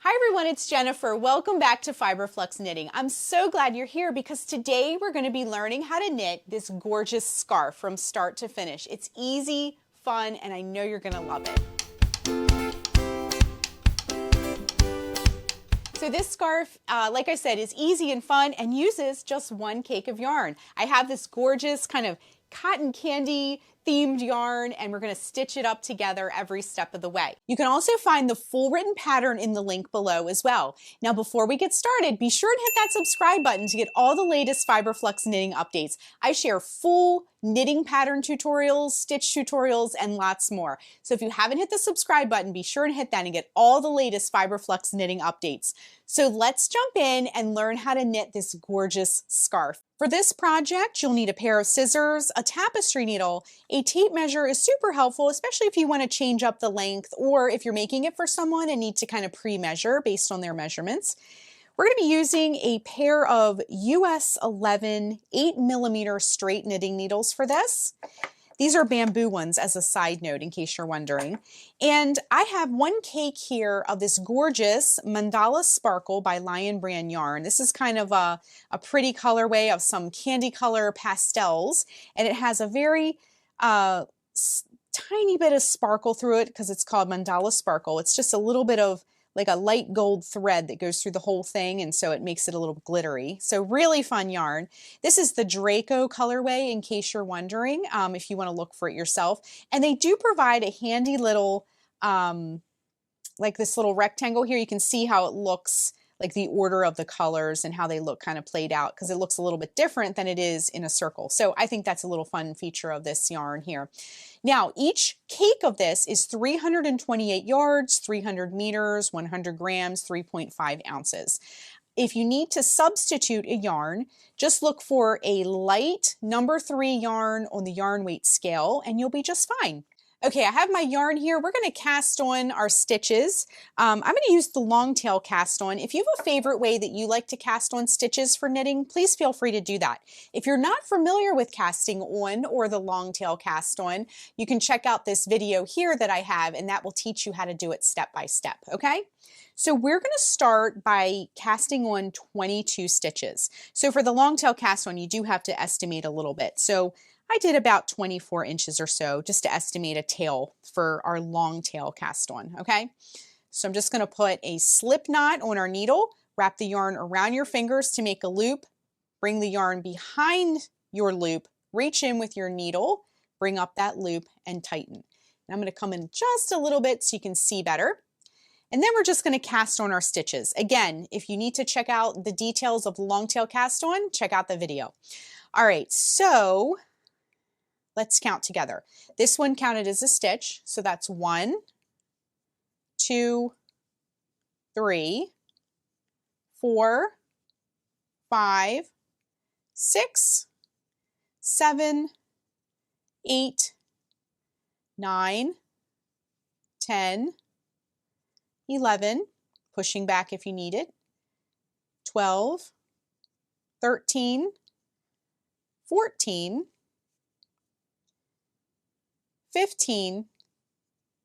Hi everyone, it's Jennifer. Welcome back to Fiberflux Knitting. I'm so glad you're here because today we're going to be learning how to knit this gorgeous scarf from start to finish. It's easy, fun, and I know you're going to love it. So this scarf, like I said, is easy and fun and uses just one cake of yarn. I have this gorgeous kind of cotton candy themed yarn and we're going to stitch it up together every step of the way. You can also find the full written pattern in the link below as well. Now before we get started, be sure and hit that subscribe button to get all the latest Fiberflux knitting updates. I share full knitting pattern tutorials, stitch tutorials, and lots more. So if you haven't hit the subscribe button, be sure and hit that and get all the latest Fiberflux knitting updates. So let's jump in and learn how to knit this gorgeous scarf. For this project, you'll need a pair of scissors, a tapestry needle. A tape measure is super helpful, especially if you want to change up the length or if you're making it for someone and need to kind of pre-measure based on their measurements. We're going to be using a pair of US 11 8mm straight knitting needles for this. These are bamboo ones as a side note in case you're wondering. And I have one cake here of this gorgeous Mandala Sparkle by Lion Brand yarn. This is kind of a pretty colorway of some candy color pastels. And it has a very tiny bit of sparkle through it because it's called Mandala Sparkle. It's just a little bit of like a light gold thread that goes through the whole thing, and so it makes it a little glittery. So really fun yarn. This is the Draco colorway in case you're wondering, if you want to look for it yourself. And they do provide a handy little, like this little rectangle here. You can see how it looks, like the order of the colors and how they look kind of played out, because it looks a little bit different than it is in a circle. So I think that's a little fun feature of this yarn here. Now, each cake of this is 328 yards, 300 meters, 100 grams, 3.5 ounces. If you need to substitute a yarn, just look for a light number 3 yarn on the yarn weight scale and you'll be just fine. Okay, I have my yarn here. We're going to cast on our stitches. I'm going to use the long tail cast on. If you have a favorite way that you like to cast on stitches for knitting, please feel free to do that. If you're not familiar with casting on or the long tail cast on, you can check out this video here that I have and that will teach you how to do it step by step, okay? So we're going to start by casting on 22 stitches. So for the long tail cast on, you do have to estimate a little bit. So I did about 24 inches or so just to estimate a tail for our long tail cast on, okay? So I'm just going to put a slip knot on our needle, wrap the yarn around your fingers to make a loop, bring the yarn behind your loop, reach in with your needle, bring up that loop and tighten. And I'm going to come in just a little bit so you can see better. And then we're just going to cast on our stitches. Again, if you need to check out the details of the long tail cast on, check out the video. All right, so let's count together. This one counted as a stitch, so that's 1, 2, 3, 4, 5, 6, 7, 8, 9, 10, 11, pushing back if you need it, 12, 13, 14, 15,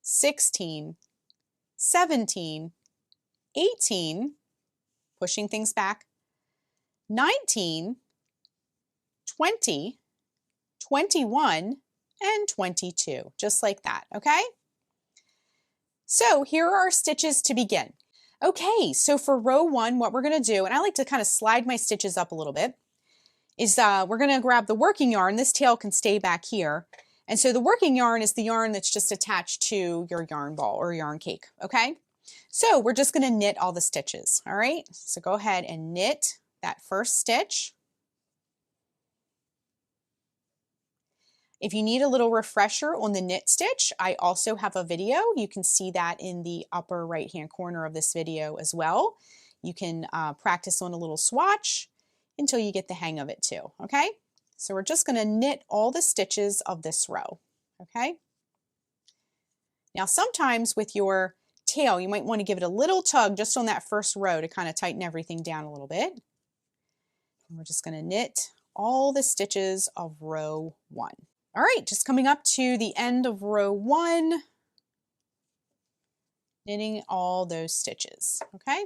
16, 17, 18, pushing things back, 19, 20, 21, and 22, just like that, okay? So here are our stitches to begin. Okay, so for row 1, what we're going to do, and I like to kind of slide my stitches up a little bit, is we're going to grab the working yarn. This tail can stay back here. And so the working yarn is the yarn that's just attached to your yarn ball or yarn cake, okay? So we're just going to knit all the stitches, all right? So go ahead and knit that first stitch. If you need a little refresher on the knit stitch, I also have a video. You can see that in the upper right-hand corner of this video as well. You can practice on a little swatch until you get the hang of it too, okay? So we're just going to knit all the stitches of this row, okay? Now sometimes with your tail, you might want to give it a little tug just on that first row to kind of tighten everything down a little bit. And we're just going to knit all the stitches of row 1. All right, just coming up to the end of row 1. knitting all those stitches, okay?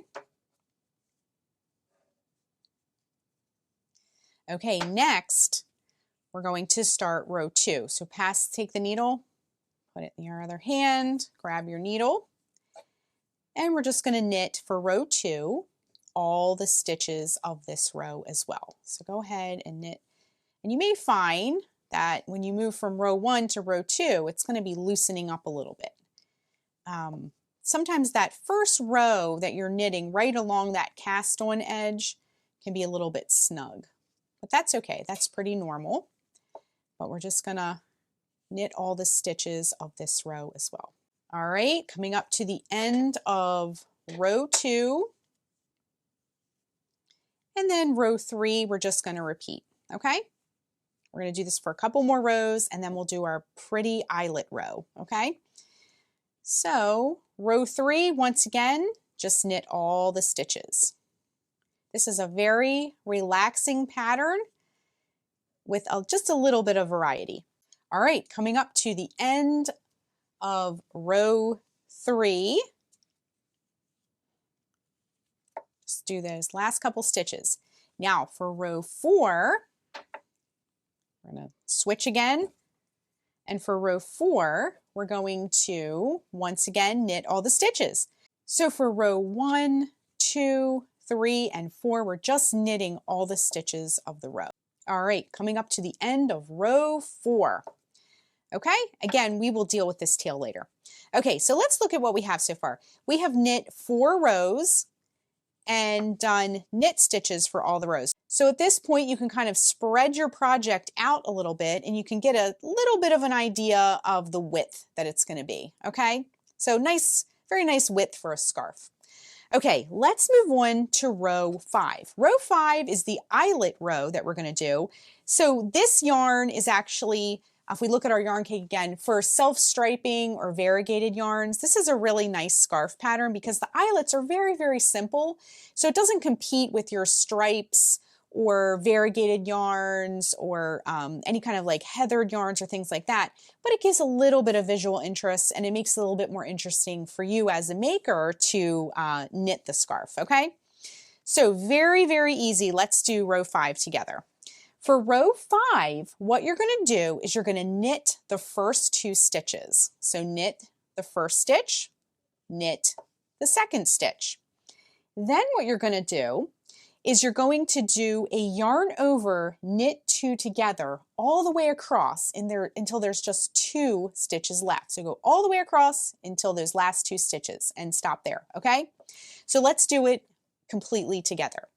Okay, next we're going to start row 2. So take the needle, put it in your other hand, grab your needle, and we're just going to knit for row 2 all the stitches of this row as well. So go ahead and knit, and you may find that when you move from row 1 to row 2, it's going to be loosening up a little bit. Sometimes that first row that you're knitting right along that cast on edge can be a little bit snug, but that's okay. That's pretty normal. But we're just gonna knit all the stitches of this row as well. All right, coming up to the end of row 2, and then row 3, we're just gonna repeat, okay? We're gonna do this for a couple more rows, and then we'll do our pretty eyelet row, okay? So row 3, once again, just knit all the stitches. This is a very relaxing pattern with just a little bit of variety. All right, coming up to the end of row 3, just do those last couple stitches. Now for row 4, we're gonna switch again. And for row 4, we're going to, once again, knit all the stitches. So for row 1, 2, 3, and 4, we're just knitting all the stitches of the row. All right, coming up to the end of row 4. Okay, again, we will deal with this tail later. Okay, so let's look at what we have so far. We have knit 4 rows and done knit stitches for all the rows. So at this point, you can kind of spread your project out a little bit and you can get a little bit of an idea of the width that it's going to be, okay? So nice, very nice width for a scarf. Okay, let's move on to row 5. Row 5 is the eyelet row that we're going to do. So this yarn is actually, if we look at our yarn cake again, for self-striping or variegated yarns, this is a really nice scarf pattern because the eyelets are very, very simple. So it doesn't compete with your stripes or variegated yarns or any kind of like heathered yarns or things like that. But it gives a little bit of visual interest and it makes it a little bit more interesting for you as a maker to knit the scarf, okay? So very, very easy. Let's do row 5 together. For row 5, what you're going to do is you're going to knit the first 2 stitches. So knit the first stitch, knit the second stitch. Then what you're going to do is you're going to do a yarn over, knit 2 together all the way across in there until there's just 2 stitches left. So go all the way across until those last 2 stitches and stop there, okay? So let's do it completely together.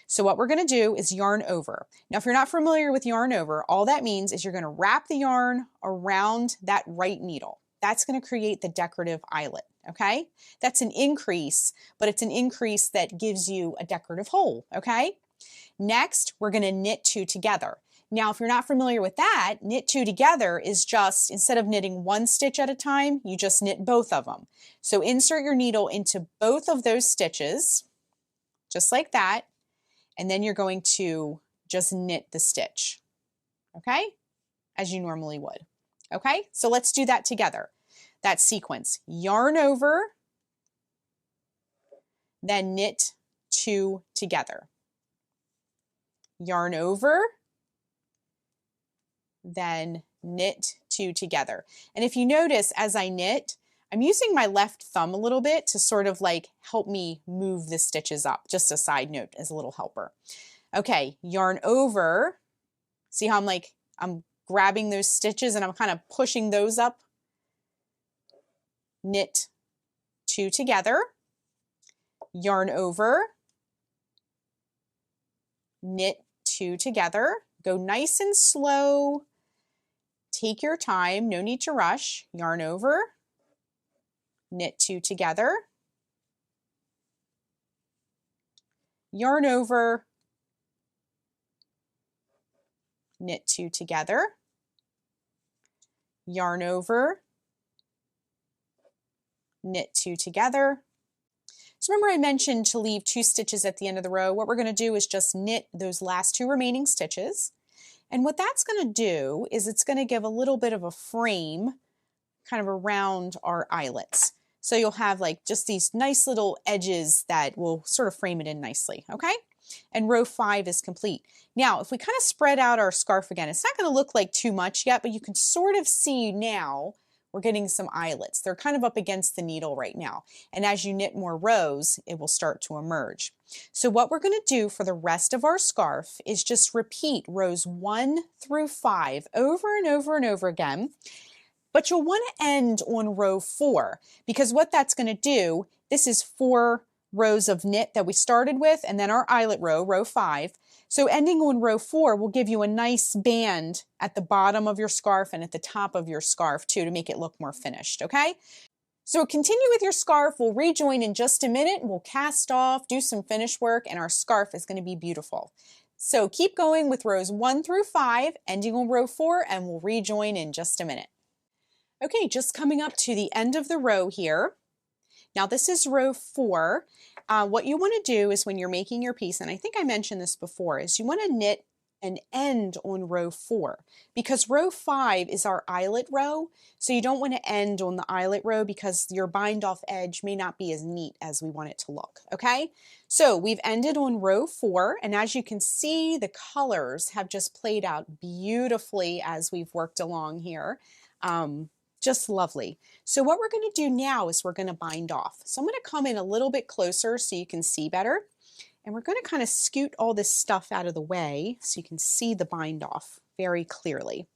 So what we're going to do is yarn over. Now, if you're not familiar with yarn over, all that means is you're going to wrap the yarn around that right needle. That's going to create the decorative eyelet, okay? That's an increase, but it's an increase that gives you a decorative hole, okay? Next, we're going to knit 2 together. Now, if you're not familiar with that, knit 2 together is just, instead of knitting 1 stitch at a time, you just knit both of them. So insert your needle into both of those stitches, just like that. And then you're going to just knit the stitch, okay? As you normally would, okay? So let's do that together. That sequence, yarn over, then knit 2 together. Yarn over, then knit 2 together. And if you notice, as I knit, I'm using my left thumb a little bit to sort of like help me move the stitches up. Just a side note as a little helper. Okay, yarn over. See how I'm grabbing those stitches and I'm kind of pushing those up. Knit 2 together. Yarn over. Knit 2 together. Go nice and slow. Take your time, no need to rush. Yarn over. Knit 2 together, yarn over, knit 2 together, yarn over, knit 2 together. So remember I mentioned to leave 2 stitches at the end of the row. What we're going to do is just knit those last 2 remaining stitches. And what that's going to do is it's going to give a little bit of a frame kind of around our eyelets. So you'll have like just these nice little edges that will sort of frame it in nicely, okay? And row 5 is complete. Now, if we kind of spread out our scarf again, it's not going to look like too much yet, but you can sort of see now we're getting some eyelets. They're kind of up against the needle right now. And as you knit more rows, it will start to emerge. So what we're going to do for the rest of our scarf is just repeat rows 1 through 5 over and over and over again. But you'll want to end on row 4 because what that's going to do, this is 4 rows of knit that we started with and then our eyelet row, row 5. So ending on row 4 will give you a nice band at the bottom of your scarf and at the top of your scarf too to make it look more finished, okay? So continue with your scarf. We'll rejoin in just a minute. We'll cast off, do some finish work, and our scarf is going to be beautiful. So keep going with rows 1 through 5, ending on row 4, and we'll rejoin in just a minute. Okay, just coming up to the end of the row here. Now this is row 4. What you want to do is when you're making your piece, and I think I mentioned this before, is you want to knit an end on row 4 because row 5 is our eyelet row. So you don't want to end on the eyelet row because your bind off edge may not be as neat as we want it to look, okay? So we've ended on row 4, and as you can see, the colors have just played out beautifully as we've worked along here. Just lovely. So what we're going to do now is we're going to bind off. So I'm going to come in a little bit closer so you can see better. And we're going to kind of scoot all this stuff out of the way so you can see the bind off very clearly.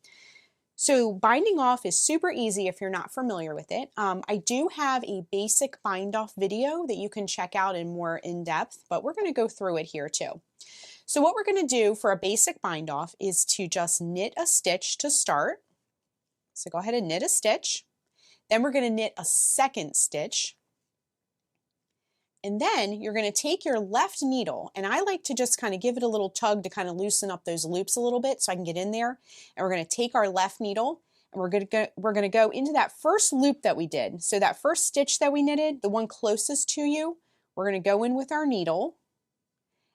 So binding off is super easy if you're not familiar with it. I do have a basic bind off video that you can check out in more in depth, but we're going to go through it here too. So what we're going to do for a basic bind off is to just knit a stitch to start. So go ahead and knit a stitch. Then we're going to knit a second stitch. And then you're going to take your left needle, and I like to just kind of give it a little tug to kind of loosen up those loops a little bit so I can get in there. And we're going to take our left needle and we're going to go into that first loop that we did. So that first stitch that we knitted, the one closest to you, we're going to go in with our needle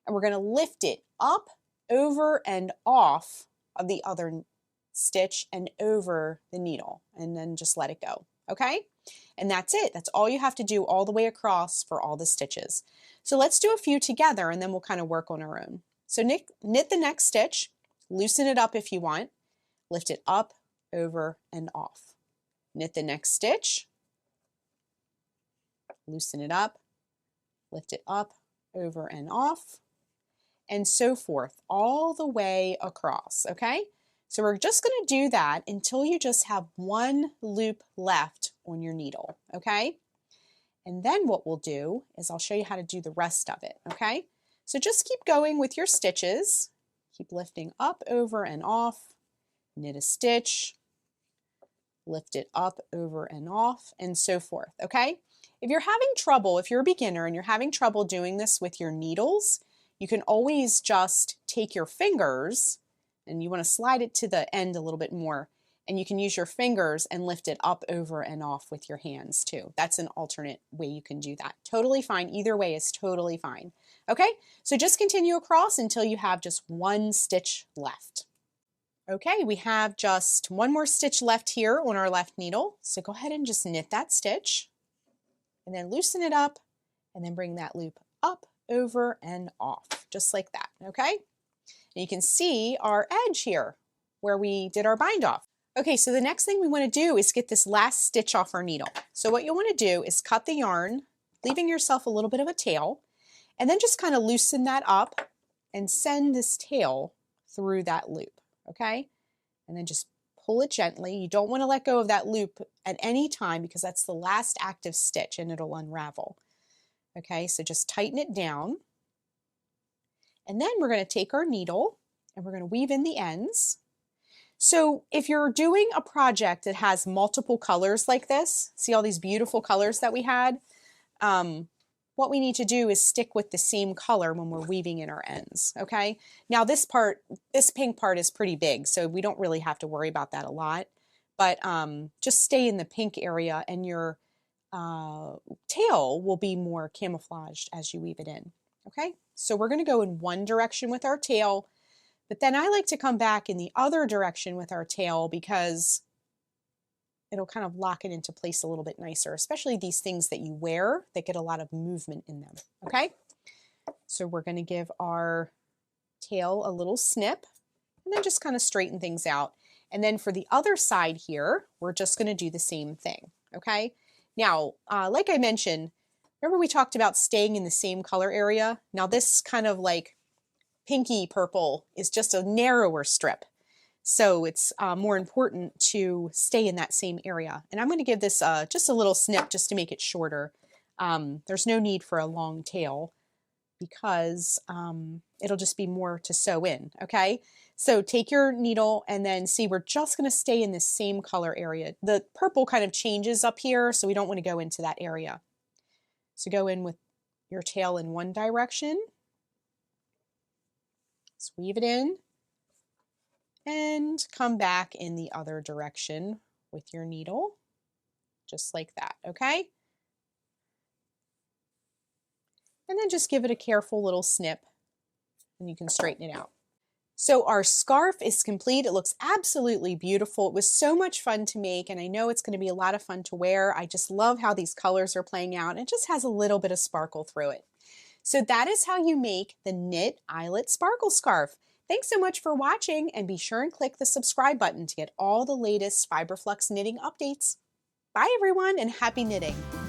and we're going to lift it up, over, and off of the other stitch and over the needle, and then just let it go, okay? And that's it. That's all you have to do all the way across for all the stitches. So let's do a few together and then we'll kind of work on our own. So knit the next stitch, loosen it up if you want, lift it up, over, and off. Knit the next stitch, loosen it up, lift it up, over, and off, and so forth all the way across, okay? So we're just going to do that until you just have one loop left on your needle, okay? And then what we'll do is I'll show you how to do the rest of it, okay? So just keep going with your stitches. Keep lifting up, over, and off. Knit a stitch. Lift it up, over, and off, and so forth, okay? If you're having trouble, if you're a beginner and you're having trouble doing this with your needles, you can always just take your fingers and you want to slide it to the end a little bit more, and you can use your fingers and lift it up, over, and off with your hands too. That's an alternate way you can do that. Totally fine. Either way is totally fine. Okay, so just continue across until you have just one stitch left. Okay, we have just one more stitch left here on our left needle. So go ahead and just knit that stitch and then loosen it up and then bring that loop up, over, and off, just like that, okay? And you can see our edge here where we did our bind off. Okay, so the next thing we want to do is get this last stitch off our needle. So what you'll want to do is cut the yarn, leaving yourself a little bit of a tail, and then just kind of loosen that up and send this tail through that loop, okay? And then just pull it gently. You don't want to let go of that loop at any time because that's the last active stitch and it'll unravel. Okay, so just tighten it down. And then we're going to take our needle and we're going to weave in the ends. So if you're doing a project that has multiple colors like this, see all these beautiful colors that we had? What we need to do is stick with the same color when we're weaving in our ends, okay? Now this pink part is pretty big, so we don't really have to worry about that a lot, but just stay in the pink area and your tail will be more camouflaged as you weave it in, okay? So we're gonna go in one direction with our tail, but then I like to come back in the other direction with our tail because it'll kind of lock it into place a little bit nicer, especially these things that you wear that get a lot of movement in them, okay? So we're going to give our tail a little snip and then just kind of straighten things out. And then for the other side here, we're just going to do the same thing, okay? Now, like I mentioned, remember we talked about staying in the same color area? Now this kind of like pinky purple is just a narrower strip. So it's more important to stay in that same area. And I'm going to give this just a little snip just to make it shorter. There's no need for a long tail because it'll just be more to sew in, okay? So take your needle and then see, we're just going to stay in the same color area. The purple kind of changes up here, so we don't want to go into that area. So go in with your tail in one direction, just weave it in, and come back in the other direction with your needle, just like that, okay? And then just give it a careful little snip and you can straighten it out. So our scarf is complete. It looks absolutely beautiful. It was so much fun to make, and I know it's going to be a lot of fun to wear. I just love how these colors are playing out. It just has a little bit of sparkle through it. So that is how you make the Knit Eyelet Sparkle Scarf. Thanks so much for watching, and be sure and click the subscribe button to get all the latest Fiberflux knitting updates. Bye everyone, and happy knitting!